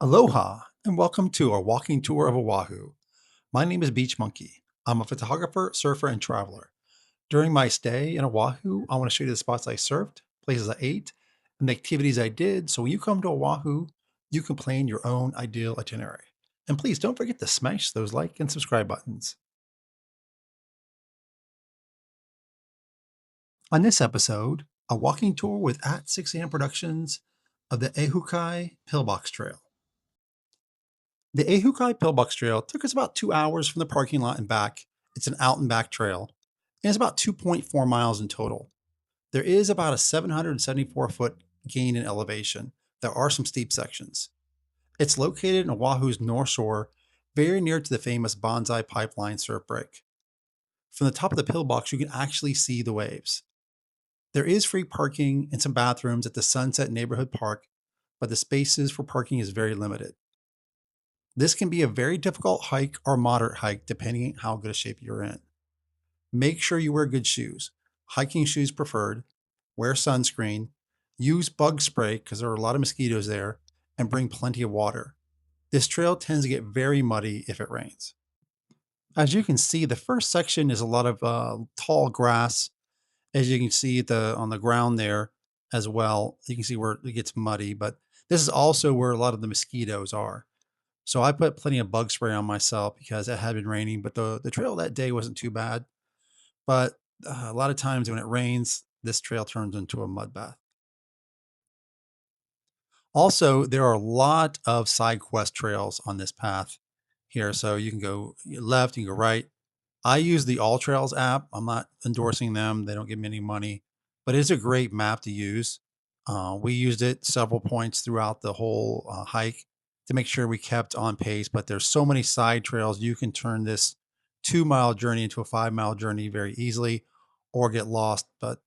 Aloha and welcome to our walking tour of Oahu. My name is Beach Monkey. I'm a photographer, surfer, and traveler. During my stay in Oahu, I want to show you the spots I surfed, places I ate, and the activities I did. So when you come to Oahu, you can plan your own ideal itinerary. And please don't forget to smash those like and subscribe buttons. On this episode, a walking tour with at 6 a.m. Productions of the Ehukai Pillbox Trail. The Ehukai Pillbox Trail took us about 2 hours from the parking lot and back. It's an out and back trail, and it's about 2.4 miles in total. There is about a 774-foot gain in elevation. There are some steep sections. It's located in Oahu's North Shore, very near to the famous Bonsai Pipeline surf break. From the top of the pillbox, you can actually see the waves. There is free parking and some bathrooms at the Sunset Neighborhood Park, but the spaces for parking is very limited. This can be a very difficult hike or moderate hike depending on how good a shape you're in. Make sure you wear good shoes, hiking shoes preferred, wear sunscreen, use bug spray because there are a lot of mosquitoes there, and bring plenty of water. This trail tends to get very muddy if it rains. As you can see, the first section is a lot of tall grass. As you can see on the ground there as well, you can see where it gets muddy, but this is also where a lot of the mosquitoes are. So I put plenty of bug spray on myself because it had been raining, but the trail that day wasn't too bad. But a lot of times when it rains, this trail turns into a mud bath. Also, there are a lot of side quest trails on this path here. So you can go left, you can go right. I use the All Trails app. I'm not endorsing them. They don't give me any money, but it's a great map to use. We used it several points throughout the whole hike to make sure we kept on pace. But there's so many side trails. You can turn this 2 mile journey into a 5 mile journey very easily or get lost. But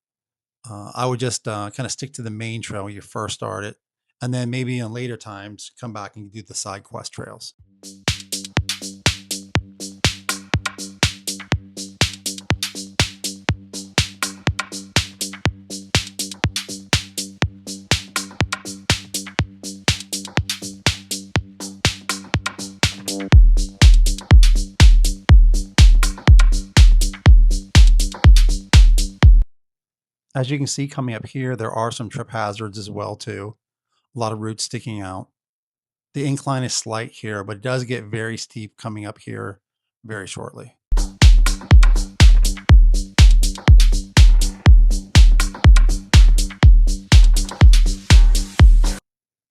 I would just kind of stick to the main trail when you first start it. And then maybe in later times, come back and do the side quest trails. As you can see coming up here, there are some trip hazards as well too. A lot of roots sticking out. The incline is slight here, but it does get very steep coming up here very shortly.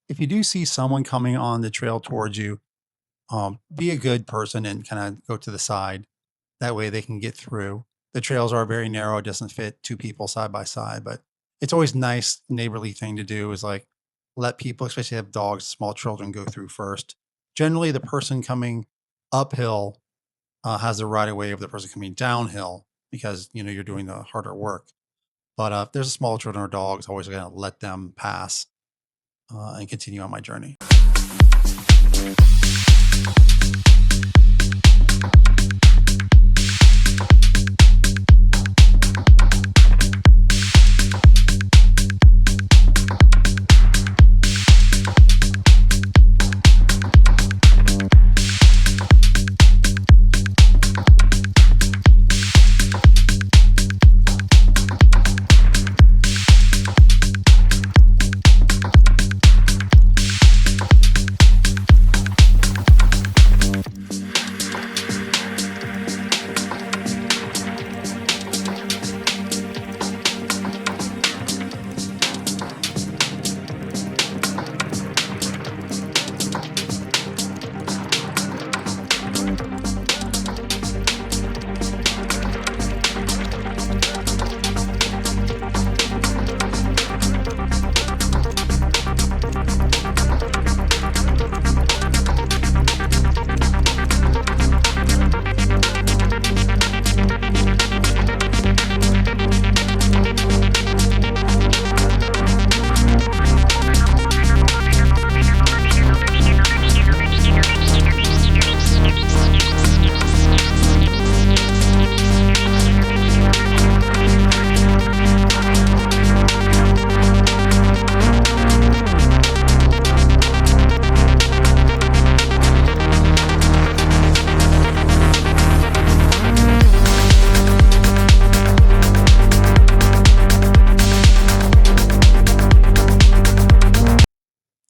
If you do see someone coming on the trail towards you, be a good person and kind of go to the side. That way they can get through. The trails are very narrow. It doesn't fit two people side by side, but it's always nice neighborly thing to do is like let people, especially have dogs, small children, go through first. Generally, the person coming uphill has the right of way of the person coming downhill because you're doing the harder work. But if there's a small children or dogs, always gonna let them pass and continue on my journey.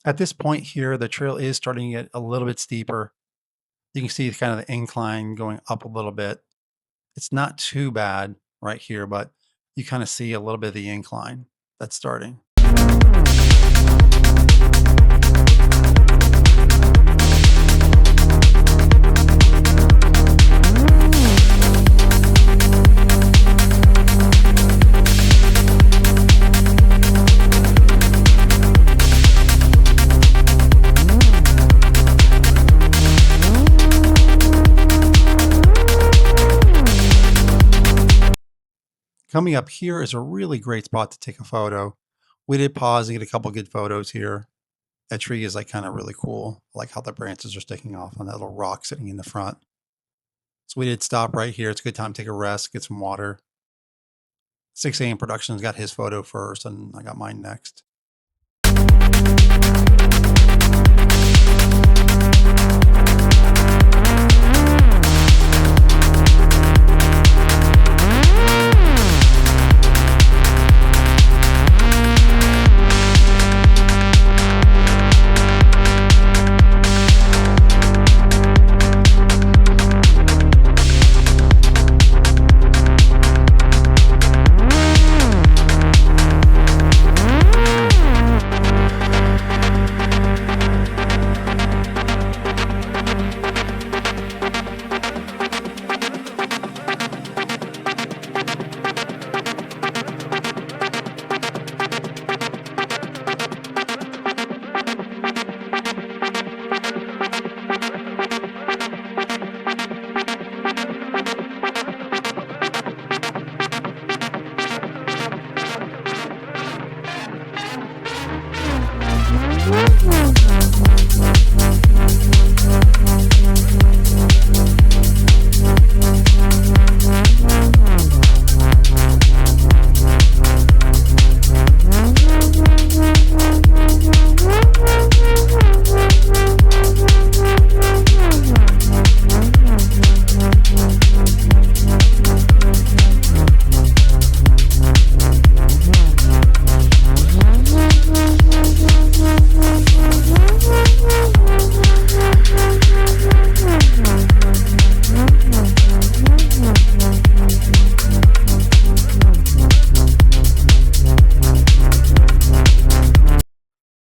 At this point here, the trail is starting to get a little bit steeper. You can see kind of the incline going up a little bit. It's not too bad right here, but you kind of see a little bit of the incline that's starting. Coming up here is a really great spot to take a photo. We did pause and get a couple good photos here. That tree is like kind of really cool. I like how the branches are sticking off on that little rock sitting in the front. So we did stop right here. It's a good time to take a rest, get some water. 6 a.m. Productions got his photo first, and I got mine next.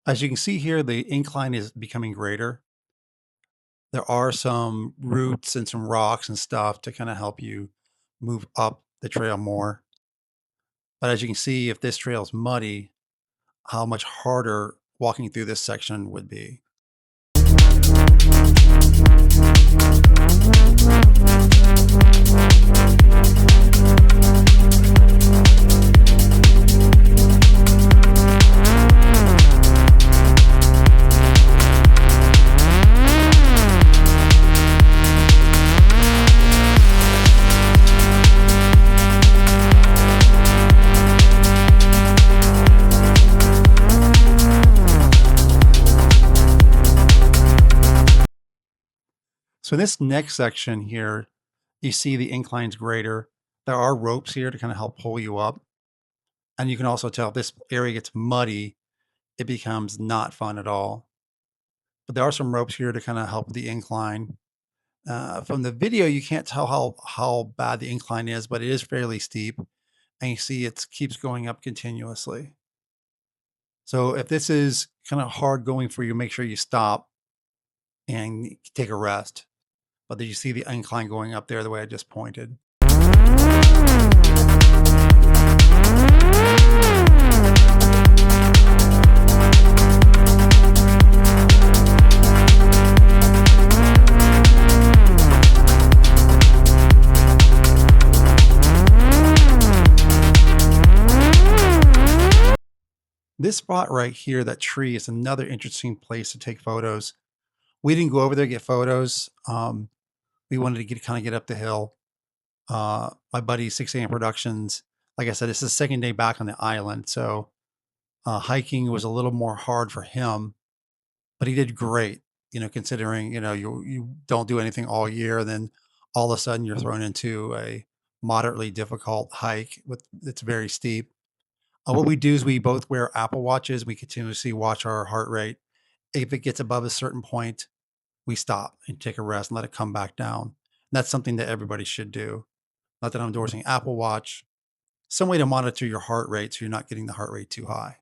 As you can see here, the incline is becoming greater. There are some roots and some rocks and stuff to kind of help you move up the trail more. But as you can see, if this trail is muddy, how much harder walking through this section would be. So in this next section here, you see the incline's greater. There are ropes here to kind of help pull you up. And you can also tell if this area gets muddy, it becomes not fun at all. But there are some ropes here to kind of help the incline. From the video, you can't tell how bad the incline is, but it is fairly steep. And you see it keeps going up continuously. So if this is kind of hard going for you, make sure you stop and take a rest. But did you see the incline going up there the way I just pointed? This spot right here, that tree, is another interesting place to take photos. We didn't go over there to get photos. We wanted to get up the hill. My buddy 6 a.m. Productions, like I said, it's the second day back on the island, so hiking was a little more hard for him, but he did great. Considering you don't do anything all year, then all of a sudden you're thrown into a moderately difficult hike it's very steep. What we do is we both wear Apple Watches. We continuously watch our heart rate If it gets above a certain point, we stop and take a rest and let it come back down. And that's something that everybody should do. Not that I'm endorsing Apple Watch. Some way to monitor your heart rate so you're not getting the heart rate too high.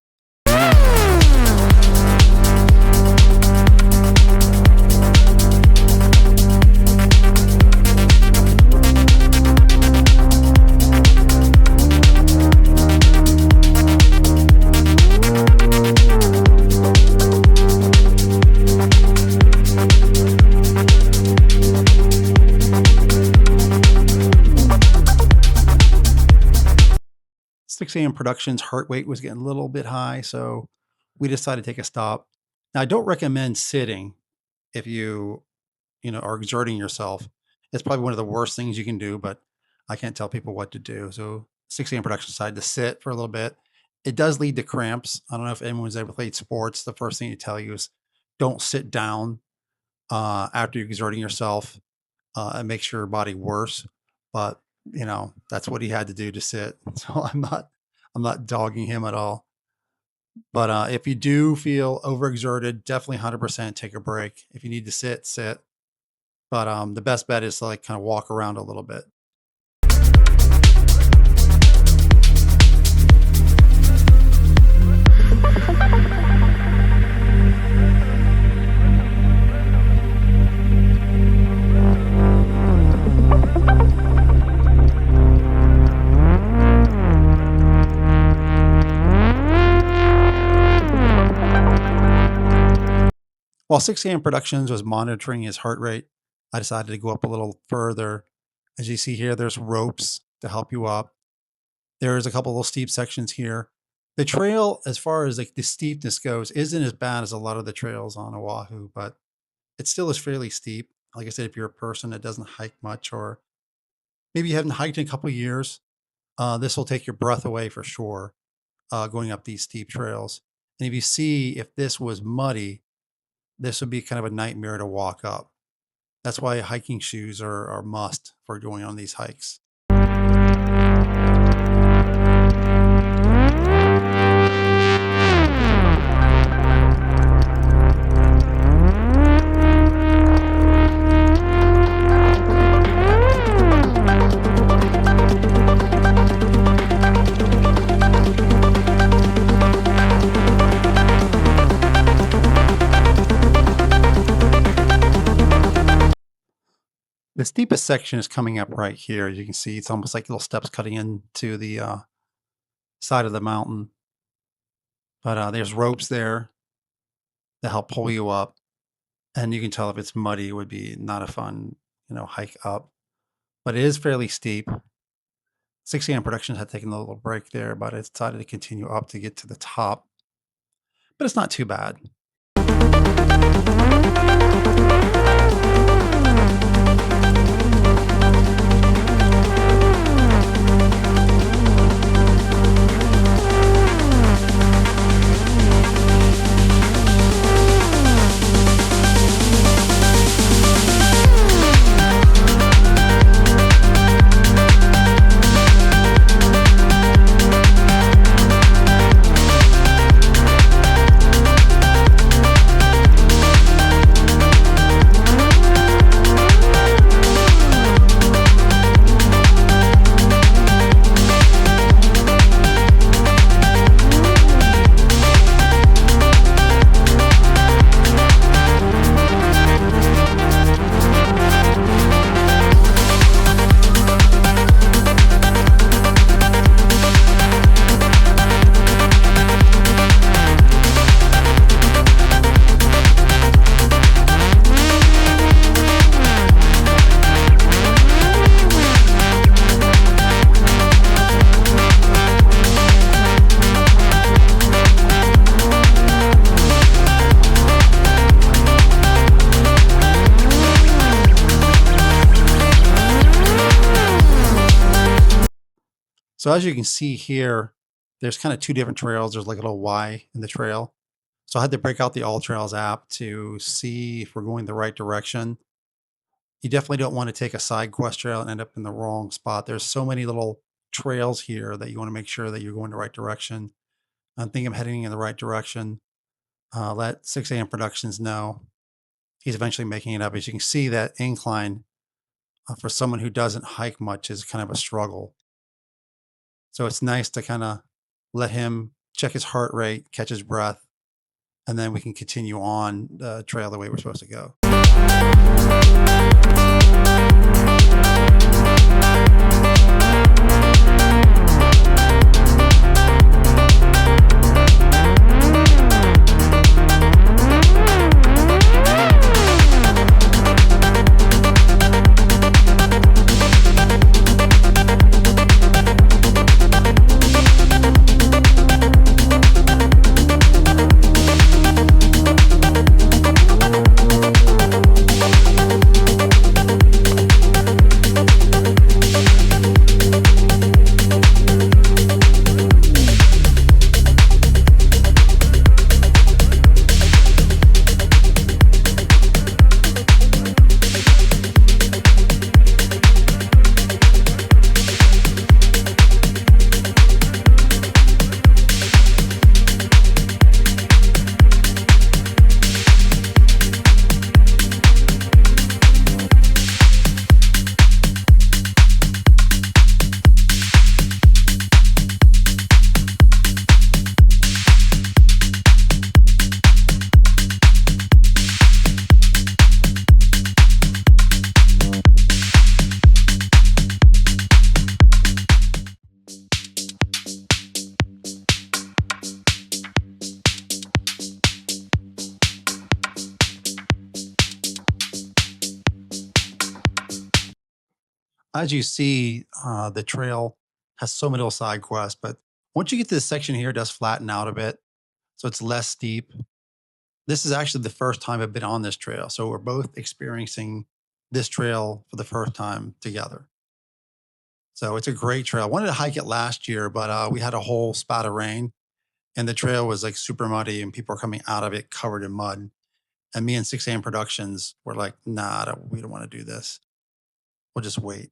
6 a.m. Productions heart rate was getting a little bit high, so we decided to take a stop. Now, I don't recommend sitting if you are exerting yourself. It's probably one of the worst things you can do, but I can't tell people what to do. So 6 a.m. Productions decided to sit for a little bit. It does lead to cramps. I don't know if anyone's ever played sports. The first thing you tell you is don't sit down after you're exerting yourself. It makes your body worse. But that's what he had to do to sit. So I'm not dogging him at all. But if you do feel overexerted, definitely 100% take a break. If you need to sit, sit. But the best bet is to like kind of walk around a little bit. While 6 a.m. Productions was monitoring his heart rate, I decided to go up a little further. As you see here, there's ropes to help you up. There's a couple of steep sections here. The trail, as far as like the steepness goes, isn't as bad as a lot of the trails on Oahu, but it still is fairly steep. Like I said, if you're a person that doesn't hike much, or maybe you haven't hiked in a couple of years, this will take your breath away for sure, going up these steep trails. And if you see, if this was muddy, this would be kind of a nightmare to walk up. That's why hiking shoes are must for going on these hikes. The steepest section is coming up right here. As you can see, it's almost like little steps cutting into the side of the mountain. But there's ropes there that help pull you up. And you can tell if it's muddy, it would be not a fun, hike up. But it is fairly steep. 6 a.m. Productions had taken a little break there, but it decided to continue up to get to the top. But it's not too bad. So as you can see here, there's kind of two different trails. There's like a little Y in the trail. So I had to break out the All Trails app to see if we're going the right direction. You definitely don't want to take a side quest trail and end up in the wrong spot. There's so many little trails here that you want to make sure that you're going the right direction. I think I'm heading in the right direction. let 6 a.m. Productions know he's eventually making it up. As you can see, that incline for someone who doesn't hike much is kind of a struggle. So it's nice to kind of let him check his heart rate, catch his breath, and then we can continue on the trail the way we're supposed to go. As you see, the trail has so many little side quests, but once you get to this section here, it does flatten out a bit, so it's less steep. This is actually the first time I've been on this trail, so we're both experiencing this trail for the first time together. So it's a great trail. I wanted to hike it last year, but we had a whole spout of rain, and the trail was like super muddy, and people were coming out of it covered in mud. And me and 6 a.m. Productions were like, nah, we don't want to do this. We'll just wait.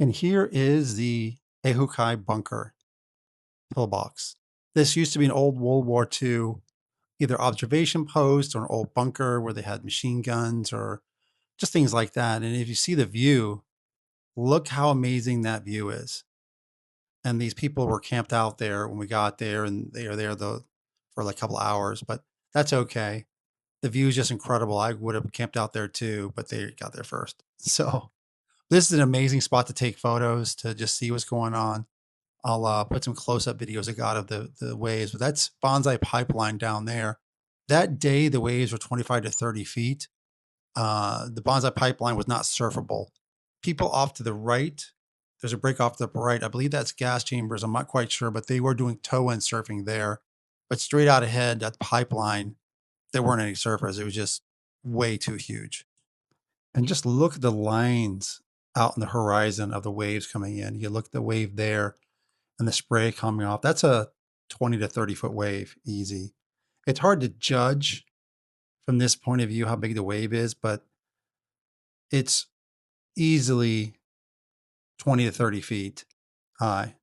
And here is the Ehukai bunker pillbox. This used to be an old World War II either observation post or an old bunker where they had machine guns or just things like that. And if you see the view, look how amazing that view is. And these people were camped out there when we got there, and they are there though for like a couple hours, but that's okay. The view is just incredible. I would have camped out there too, but they got there first. So this is an amazing spot to take photos to just see what's going on. I'll put some close-up videos I got of the waves, but that's Bonsai Pipeline down there. That day, the waves were 25 to 30 feet. The Bonsai Pipeline was not surfable. People off to the right, there's a break off to the right. I believe that's gas chambers. I'm not quite sure, but they were doing tow-in surfing there. But straight out ahead, that pipeline, there weren't any surfers. It was just way too huge. And just look at the lines out in the horizon of the waves coming in. You look at the wave there and the spray coming off. That's a 20 to 30 foot wave, easy. It's hard to judge from this point of view how big the wave is, but it's easily 20 to 30 feet high.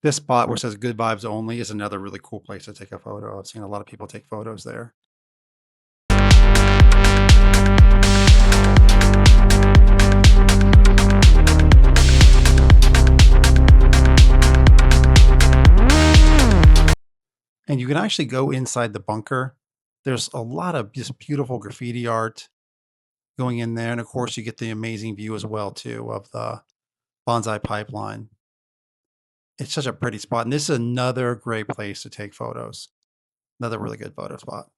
This spot where it says good vibes only is another really cool place to take a photo. I've seen a lot of people take photos there. And you can actually go inside the bunker. There's a lot of just beautiful graffiti art going in there. And of course, you get the amazing view as well, too, of the bonsai pipeline. It's such a pretty spot. And this is another great place to take photos. Another really good photo spot.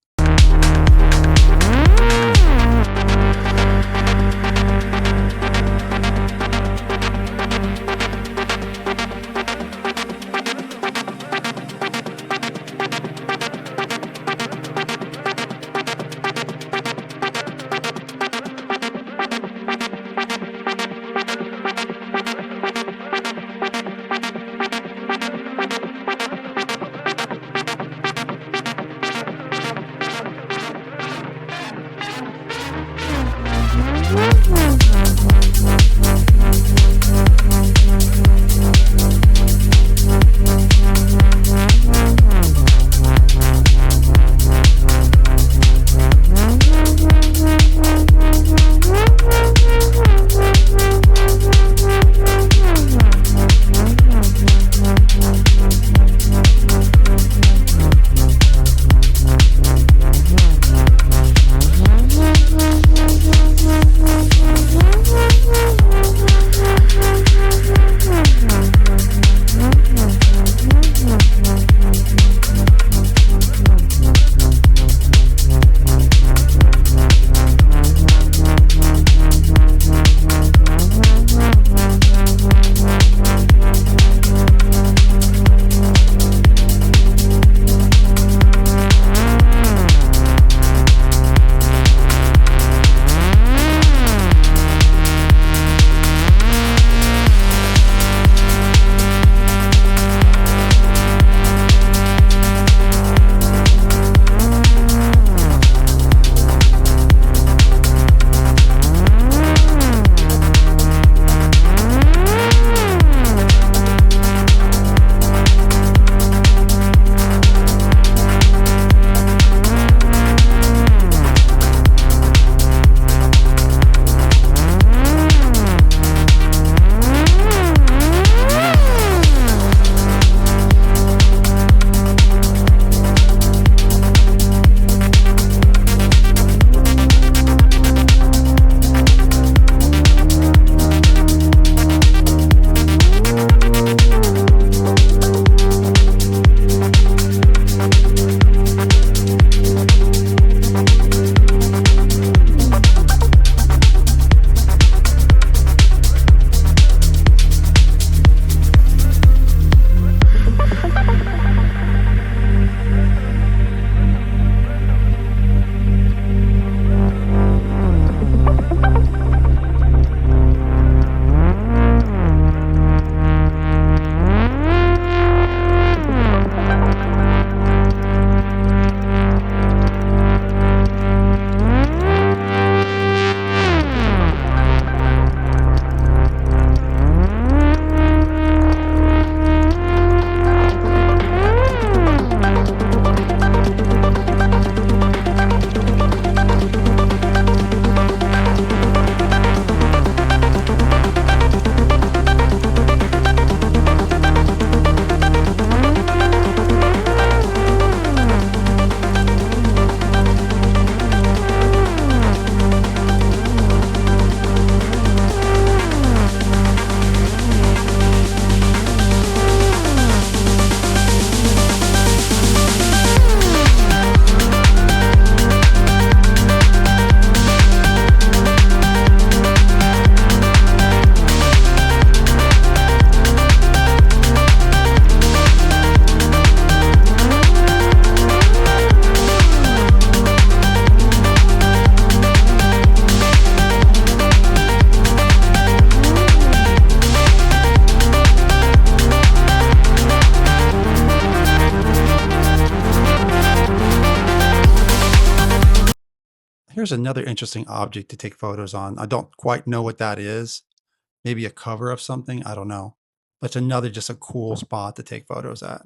Here's another interesting object to take photos on. I don't quite know what that is. Maybe a cover of something. I don't know. but it's another just a cool spot to take photos at.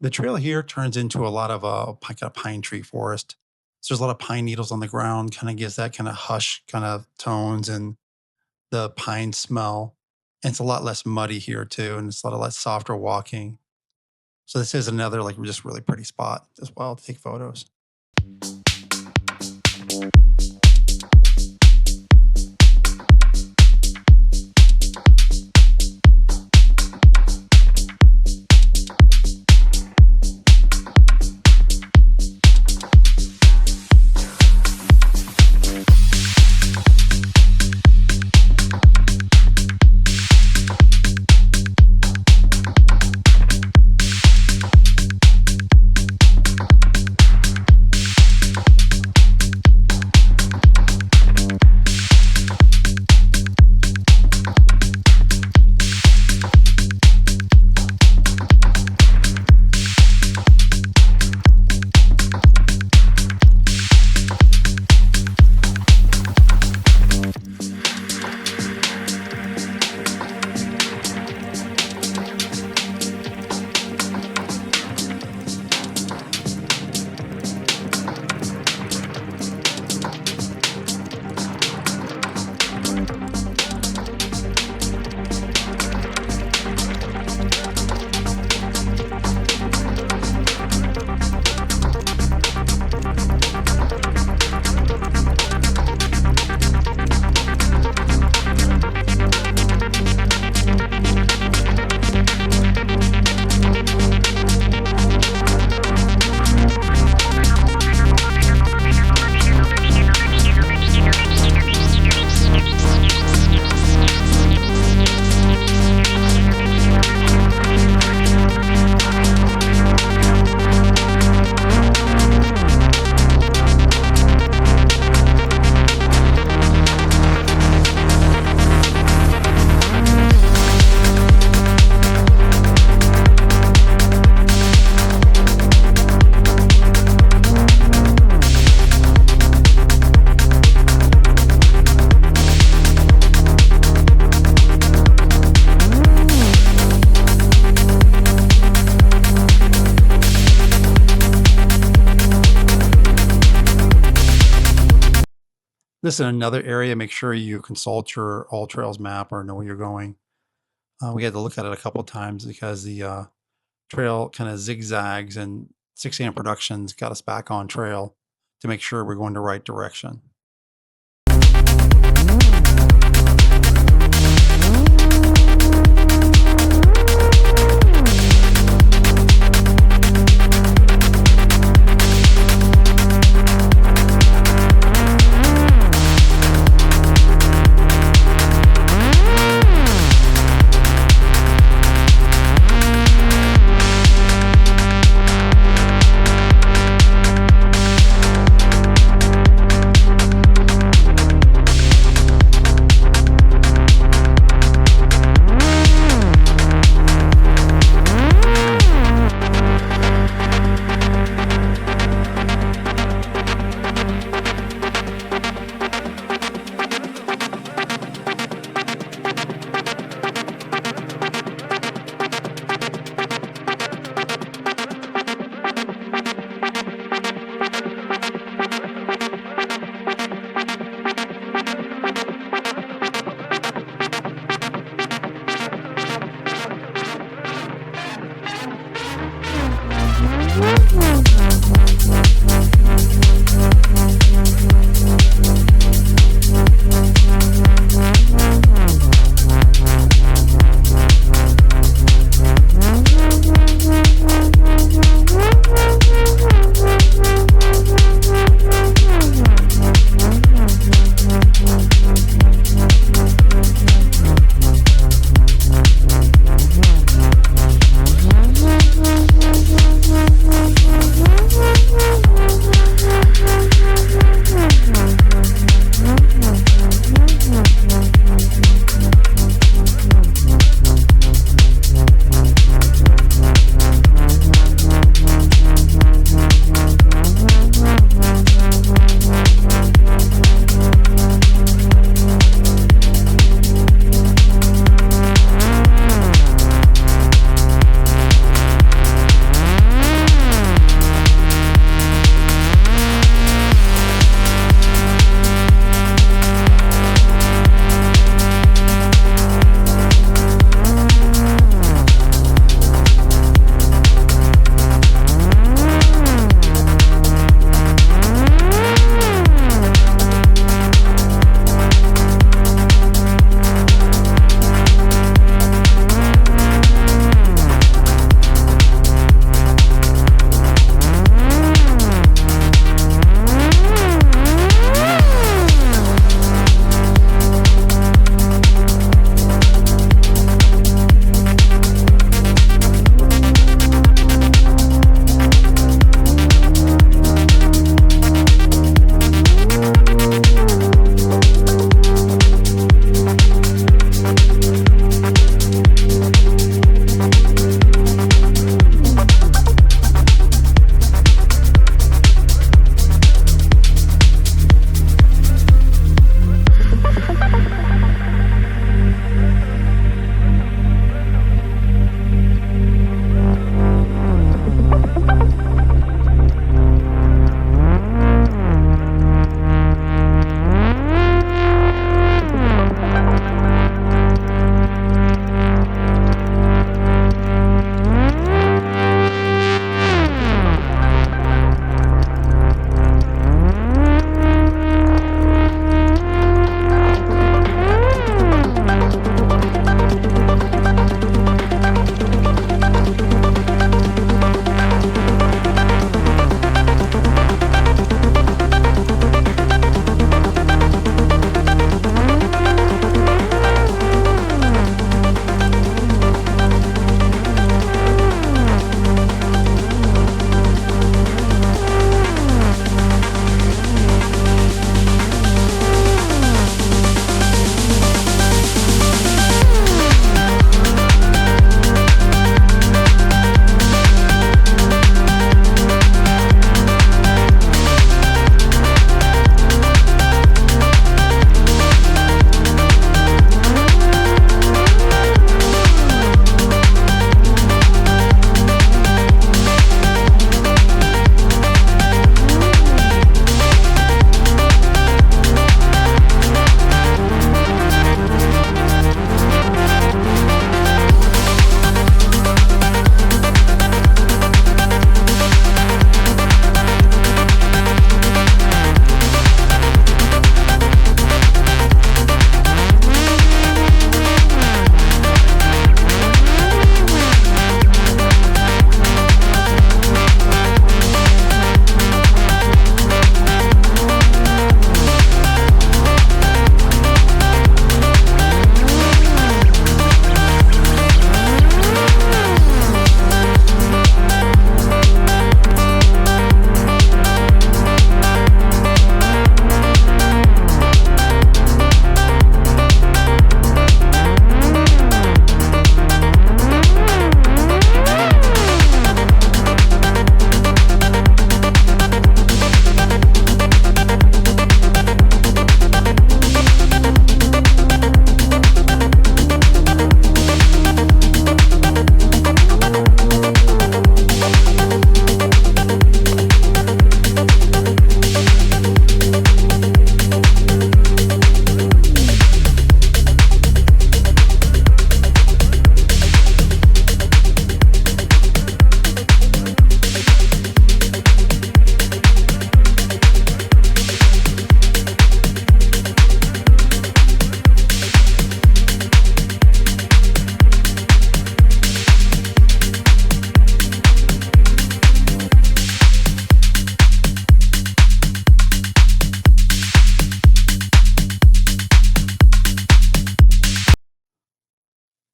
The trail here turns into a lot of kind of pine tree forest. So there's a lot of pine needles on the ground, kind of gives that kind of hush kind of tones and the pine smell. And it's a lot less muddy here too, and it's a lot less softer walking. So this is another like just really pretty spot as well to take photos. This is another area. Make sure you consult your All Trails map or know where you're going. We had to look at it a couple of times because the trail kind of zigzags, and 6 a.m. Productions got us back on trail to make sure we're going the right direction.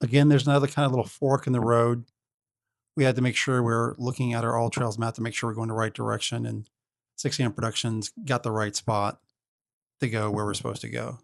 Again, there's another kind of little fork in the road. We had to make sure we're looking at our All Trails map to make sure we're going the right direction. And 6 a.m. Productions got the right spot to go where we're supposed to go.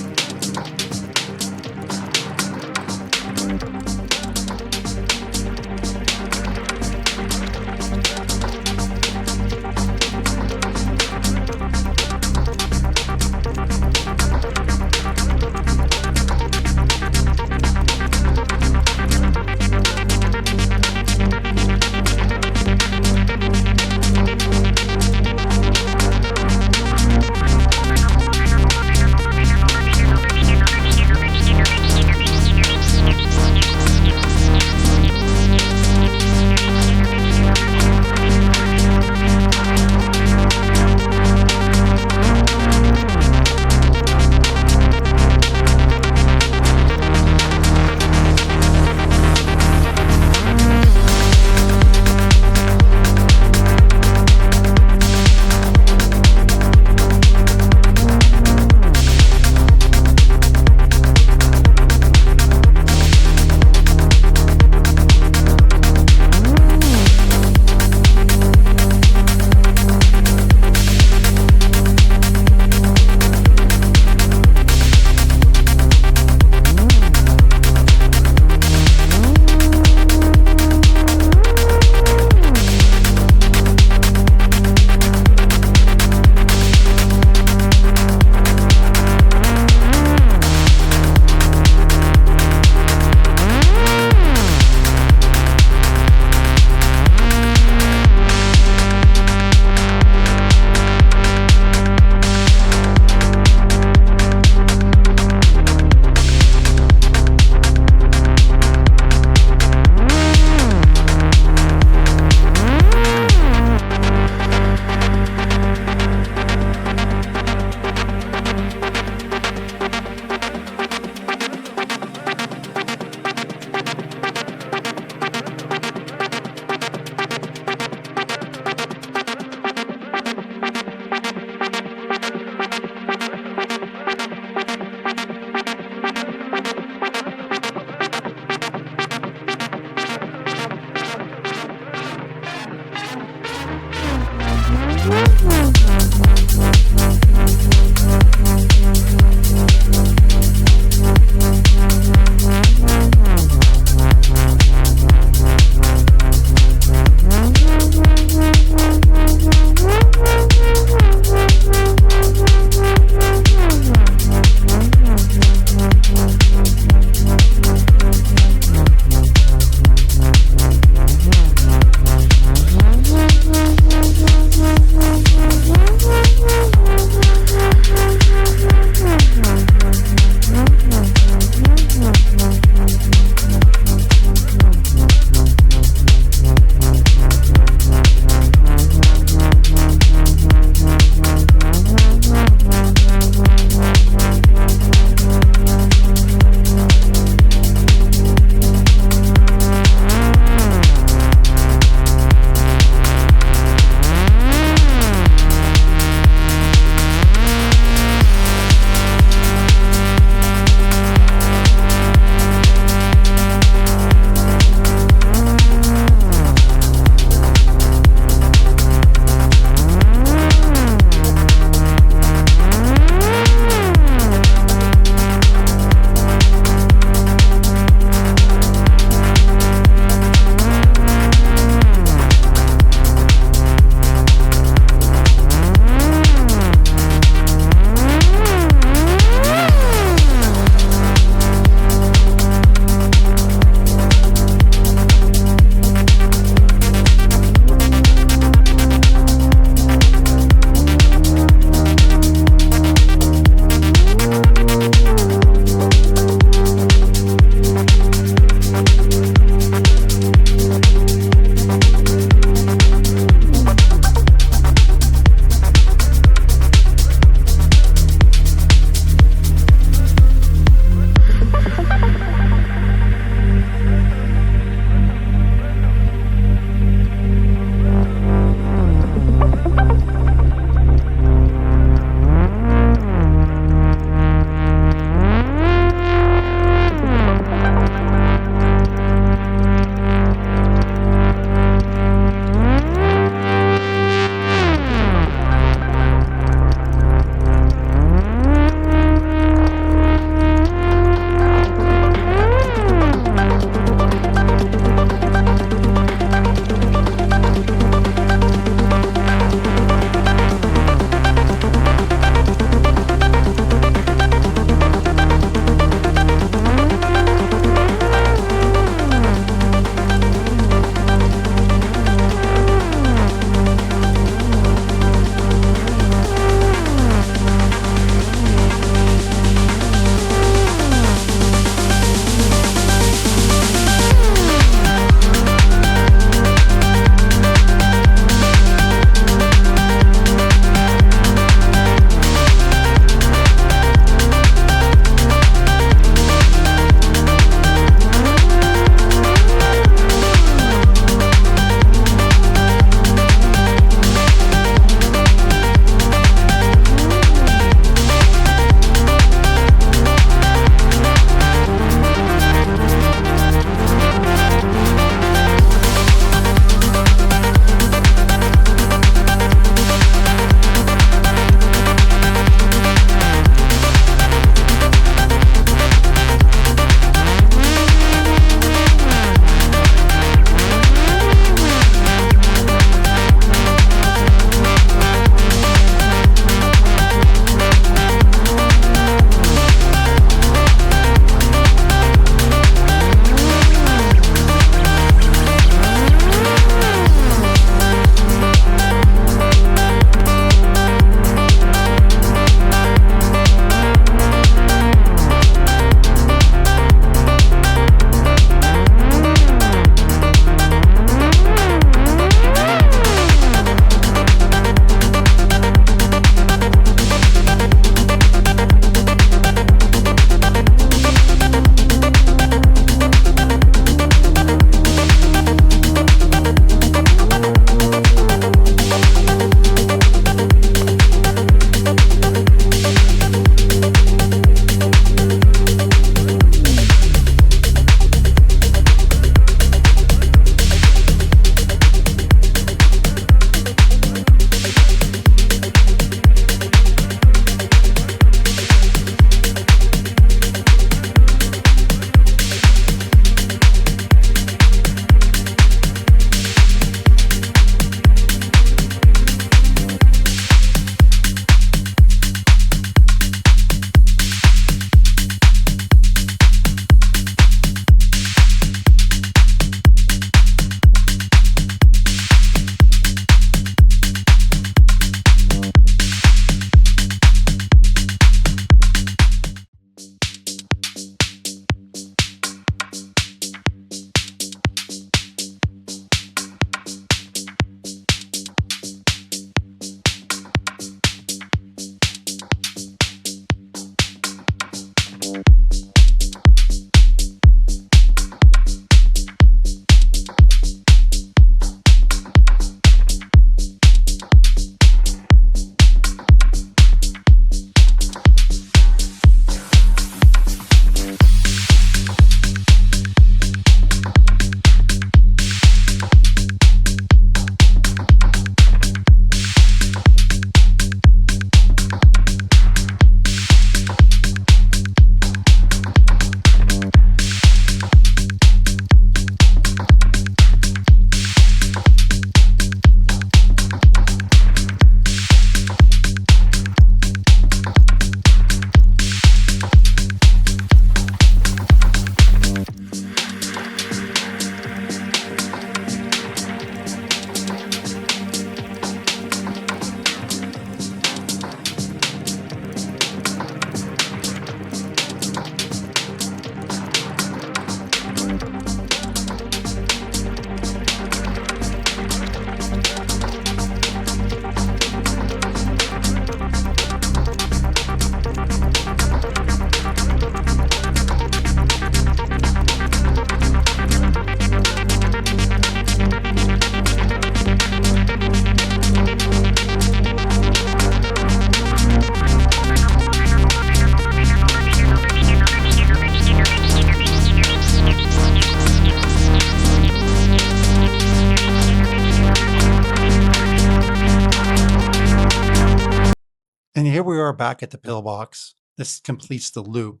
here we are back at the pillbox. This completes the loop.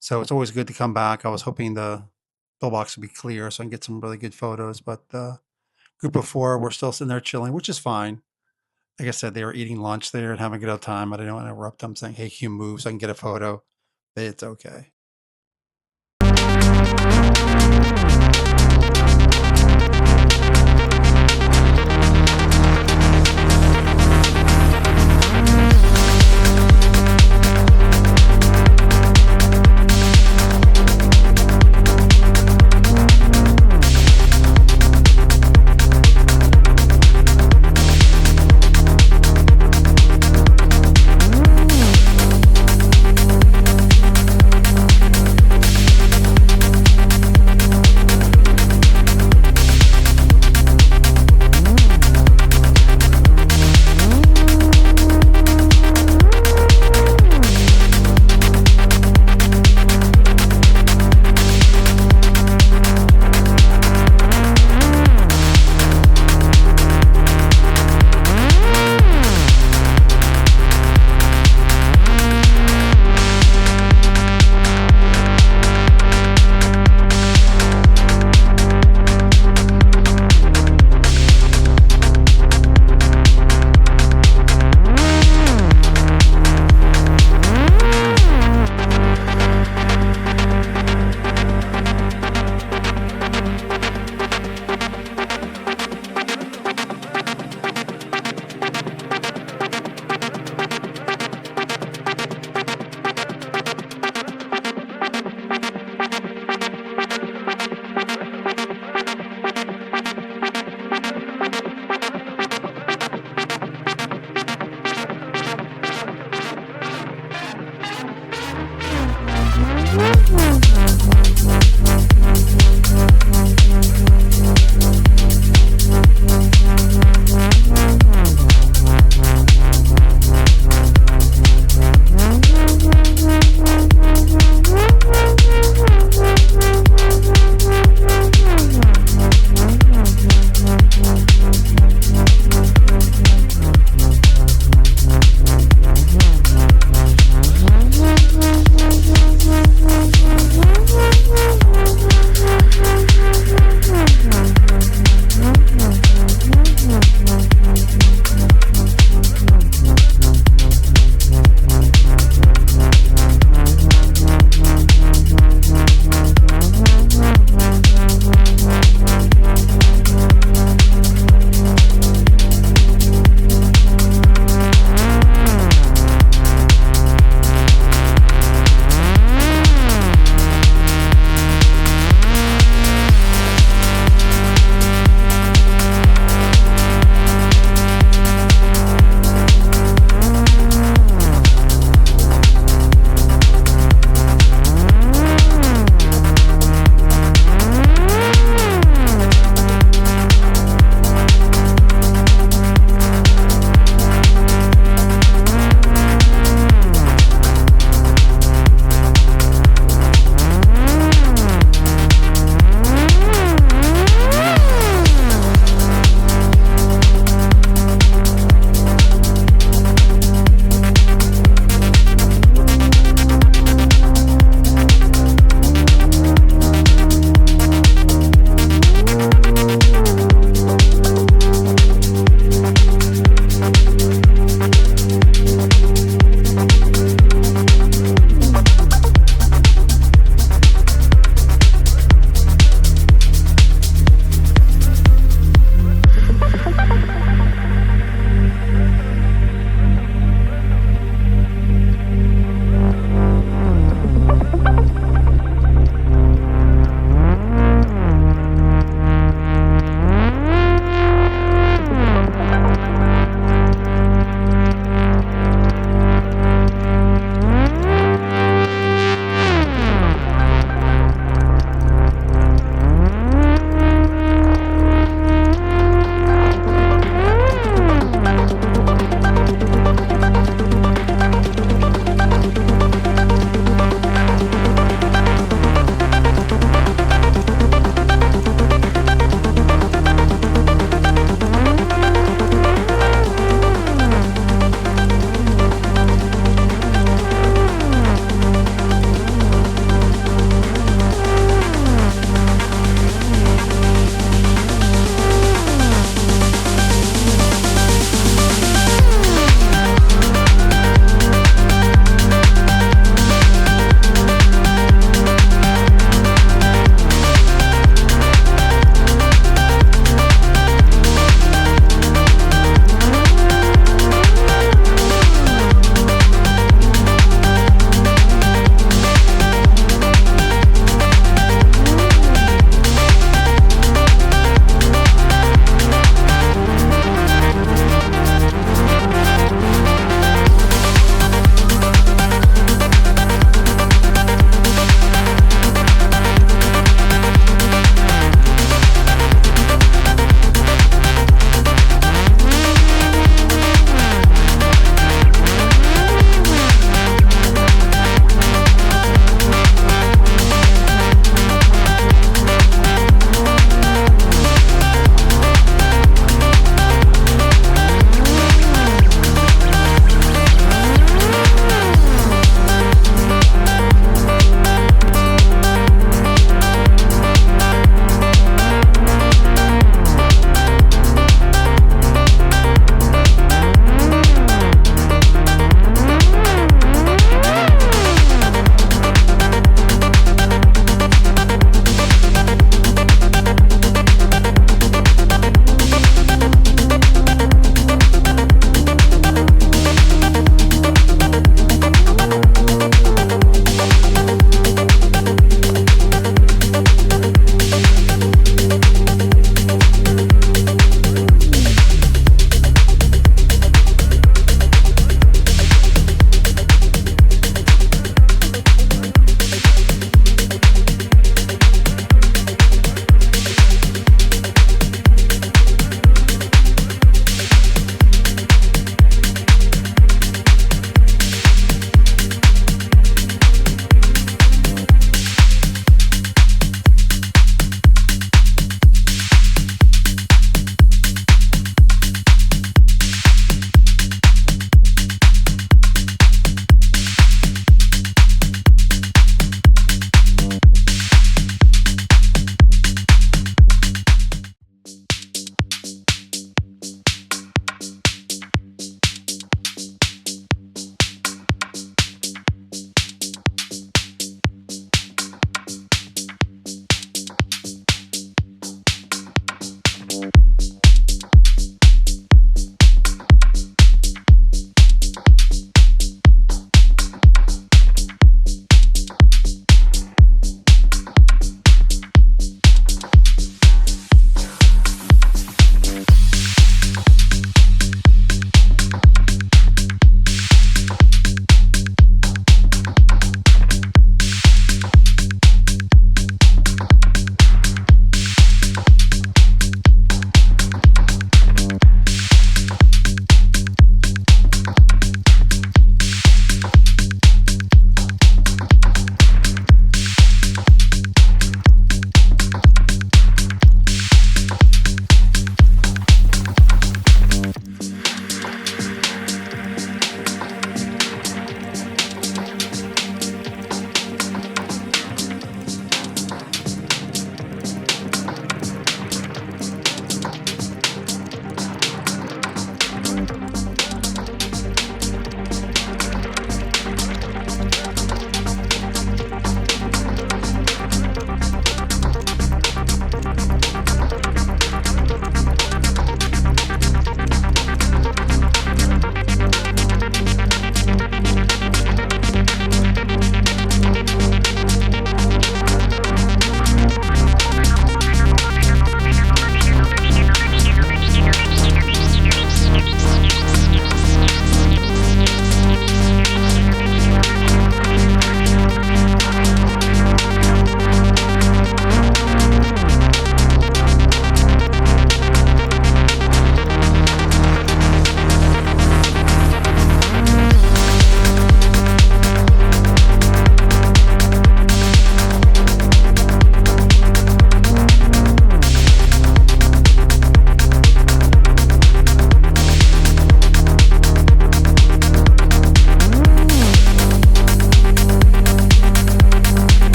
So it's always good to come back. I was hoping the pillbox would be clear so I can get some really good photos, but the group of four were still sitting there chilling, which is fine. Like I said, they were eating lunch there and having a good old time. I didn't want to interrupt them saying, hey, can you move so I can get a photo? But it's okay.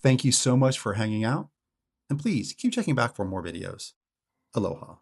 Thank you so much for hanging out, and please keep checking back for more videos. Aloha.